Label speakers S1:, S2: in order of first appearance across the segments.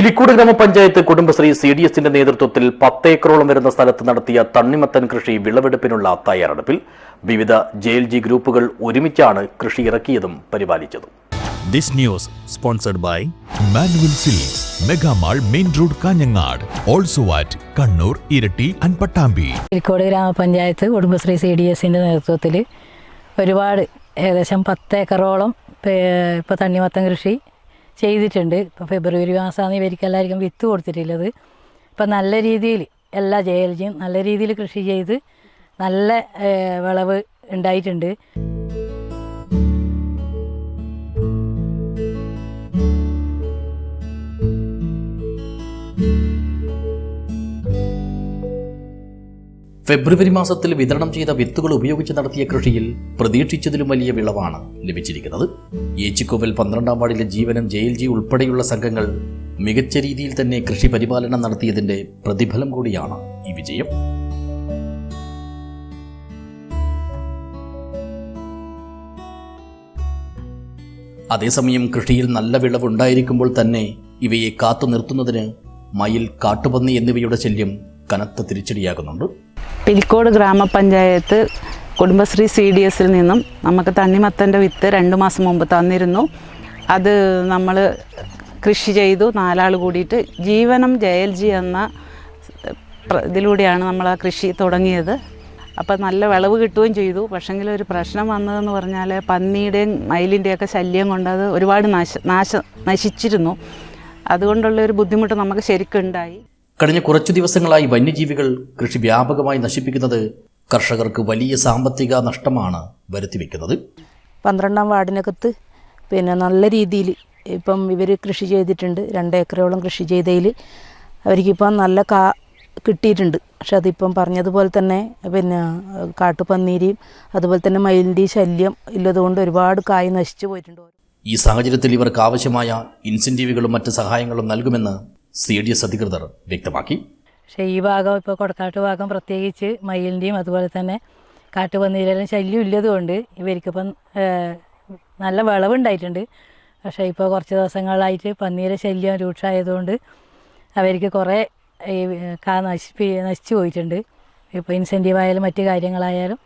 S1: പിലിക്കോട് ഗ്രാമപഞ്ചായത്ത് കുടുംബശ്രീ CDSന്റെ നേതൃത്വത്തിൽ 10 ഏക്കറോളം വരുന്ന സ്ഥലത്ത് നടത്തിയ തണ്ണിമത്തൻ കൃഷി വിളവെടുപ്പിനുള്ള തയ്യാറെടുപ്പിൽ വിവിധ JLG ഗ്രൂപ്പുകൾ ഒരുമിച്ചാണ് കൃഷി ഇറക്കിയതും പരിപാലിച്ചതും.
S2: This news sponsored by Manual Silks, Mega Mall, Main Road, Kanyangad, also at Kannur, Irati and Pattambi.
S3: Pilicode ഗ്രാമപഞ്ചായത്ത് കുടുംബശ്രീ CDSന്റെ നേതൃത്വത്തിൽ ഒരുപാട് ഏകദേശം 10 ഏക്കറോളം ഇപ്പോൾ തണ്ണിമത്തൻ കൃഷി ചെയ്തിട്ടുണ്ട്. ഇപ്പോൾ ഫെബ്രുവരി മാസമാണ് ഇവർക്ക് എല്ലാവർക്കും വിത്ത് കൊടുത്തിട്ടുള്ളത്. ഇപ്പം നല്ല രീതിയിൽ എല്ലാ JLGയും നല്ല രീതിയിൽ കൃഷി ചെയ്ത് നല്ല വിളവ് ഉണ്ടായിട്ടുണ്ട്.
S1: ഫെബ്രുവരി മാസത്തിൽ വിതരണം ചെയ്ത വിത്തുകൾ ഉപയോഗിച്ച് നടത്തിയ കൃഷിയിൽ പ്രതീക്ഷിച്ചതിലും വലിയ വിളവാണ് ലഭിച്ചിരിക്കുന്നത്. ഏച്ചിക്കോവിൽ 12-ാം വാർഡിലെ ജീവനം JLG ഉൾപ്പെടെയുള്ള സംഘങ്ങൾ മികച്ച രീതിയിൽ തന്നെ കൃഷി പരിപാലനം നടത്തിയതിന്റെ പ്രതിഫലം കൂടിയാണ് ഈ വിജയം. അതേസമയം കൃഷിയിൽ നല്ല വിളവുണ്ടായിരിക്കുമ്പോൾ തന്നെ ഇവയെ കാത്തു നിർത്തുന്നതിന് മയിൽ, കാട്ടുപന്നി എന്നിവയുടെ ശല്യം കനത്ത തിരിച്ചടിയാകുന്നുണ്ട്.
S4: പിലിക്കോട് ഗ്രാമപഞ്ചായത്ത് കുടുംബശ്രീ CDSൽ നിന്നും നമുക്ക് തണ്ണിമത്തൻ്റെ വിത്ത് 2 മാസം മുമ്പ് തന്നിരുന്നു. അത് നമ്മൾ കൃഷി ചെയ്തു 4 ആൾ കൂടിയിട്ട് ജീവനം JLG എന്ന ഇതിലൂടെയാണ് നമ്മൾ ആ കൃഷി തുടങ്ങിയത്. അപ്പോൾ നല്ല വിളവ് കിട്ടുകയും ചെയ്തു. പക്ഷേങ്കിൽ ഒരു പ്രശ്നം വന്നതെന്ന് പറഞ്ഞാൽ പന്നിയുടെയും മയിലിൻ്റെയൊക്കെ ശല്യം കൊണ്ട് അത് ഒരുപാട് നശിച്ചിരുന്നു. അതുകൊണ്ടുള്ളൊരു ബുദ്ധിമുട്ട് നമുക്ക് ശരിക്കുണ്ടായി.
S1: കഴിഞ്ഞ കുറച്ചു ദിവസങ്ങളായി വന്യജീവികൾ കൃഷി വ്യാപകമായി നശിപ്പിക്കുന്നത് കർഷകർക്ക് വലിയ സാമ്പത്തിക നഷ്ടമാണ് വരുത്തിവെക്കുന്നത്.
S3: 12-ാം വാർഡിനകത്ത് നല്ല രീതിയിൽ ഇപ്പം ഇവർ കൃഷി ചെയ്തിട്ടുണ്ട്. 2 ഏക്കറോളം കൃഷി ചെയ്തതിൽ അവർക്കിപ്പം നല്ല കിട്ടിയിട്ടുണ്ട്. പക്ഷെ അതിപ്പം പറഞ്ഞതുപോലെ തന്നെ കാട്ടുപന്നീരിയും അതുപോലെ തന്നെ മയിലിൻ്റെയും ശല്യം ഇല്ലതുകൊണ്ട് ഒരുപാട് കായ് നശിച്ചു പോയിട്ടുണ്ട്.
S1: ഈ സാഹചര്യത്തിൽ ഇവർക്ക് ആവശ്യമായ ഇൻസെൻറ്റീവുകളും മറ്റ് സഹായങ്ങളും നൽകുമെന്ന് CDS അധികൃതർ വ്യക്തമാക്കി.
S3: പക്ഷേ ഈ ഭാഗം ഇപ്പോൾ കൊടക്കാട്ട് ഭാഗം പ്രത്യേകിച്ച് മയിലിൻ്റെയും അതുപോലെ തന്നെ കാട്ടുപന്നീരെല്ലാം ശല്യം ഇല്ലതുകൊണ്ട് ഇവർക്കിപ്പം നല്ല വിളവുണ്ടായിട്ടുണ്ട്. പക്ഷേ ഇപ്പോൾ കുറച്ച് ദിവസങ്ങളായിട്ട് പന്നീരെ ശല്യം രൂക്ഷമായതുകൊണ്ട് അവർക്ക് കുറേ നശിച്ചു പോയിട്ടുണ്ട്. ഇപ്പോൾ ഇൻസെൻറ്റീവ് ആയാലും മറ്റു കാര്യങ്ങളായാലും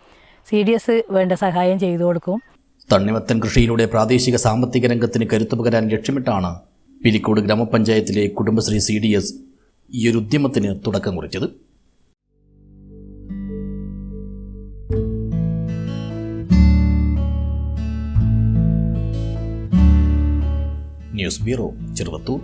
S3: CDS വേണ്ട സഹായം ചെയ്തു കൊടുക്കും.
S1: തണ്ണിമത്തൻ കൃഷിയിലൂടെ പ്രാദേശിക സാമ്പത്തിക രംഗത്തിന് കരുത്തു പകരാൻ ലക്ഷ്യമിട്ടാണ് പിലിക്കോട് ഗ്രാമപഞ്ചായത്തിലെ കുടുംബശ്രീ CDS ഈ ഒരു ഉദ്യമത്തിന് തുടക്കം കുറിച്ചത്. News bureau, Cheruvathur.